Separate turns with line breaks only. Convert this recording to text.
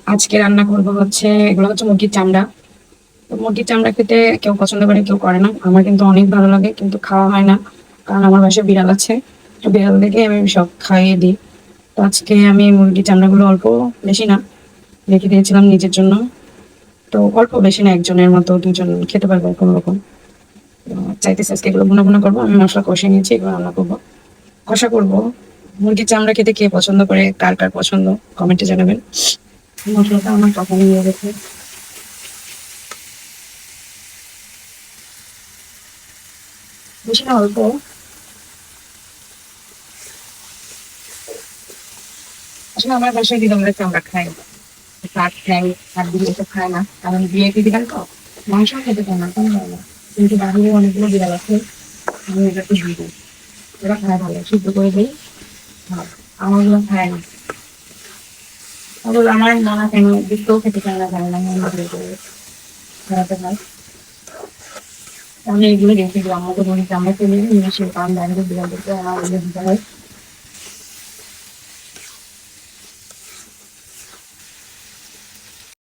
আজকে রান্না করবো হচ্ছে, এগুলো হচ্ছে মুরগির চামড়া। তো মুরগির চামড়া খেতে কেউ পছন্দ করে, কেউ করে না। আমার কিন্তু অনেক ভালো লাগে, কিন্তু খাওয়া হয় না, কারণ আমার বাসায় বিড়াল আছে। তো বিড়াল দেখে আমি সব খাইয়ে দিই। তো আজকে আমি মুরগির চামড়াগুলো অল্প, বেশি না, রেখে দিয়েছিলাম নিজের জন্য। তো অল্প, বেশি না, একজনের মতো, দুজন খেতে পারবো কোনো রকম। তো চাইতেছি আজকে এগুলো ভুনা ভুনা করবো। আমি মশলা কষিয়ে নিয়েছি, এগুলো রান্না করবো, কষা করবো। মুরগির চামড়া খেতে কে পছন্দ করে, কার কার পছন্দ, কমেন্টে জানাবেন। মশলাটা আমার কখনো নিয়ে গেছে, বেশি না, অল্প। আসলে আমার বাসায় দিদা চামড়া খায়, কাঠ খায়, কাঠ দিয়ে এসব খায় না, কারণ বিয়েতে দিলাম তো, মাংস খেতে চায় না, কোনো হয় না। কিন্তু বাহিরে অনেকগুলো বিড়াল আছে, আমি এটাকে দিয়ে দিই, ওরা খায় ভালো, সিদ্ধ করে দিই। আর আমারগুলো খায় না। তারপর আমার নানা কেন দিতেও খেতে চায় না, জানে না, মনে করে করে খাওয়াতে হয়। আমি এগুলো রেখে দিই, আমাকে বলি যে আমরা চলে যাই নিয়ে সে, কারণ বাইরে বিড়াল দেখতে আমার এগুলো দিতে হয়।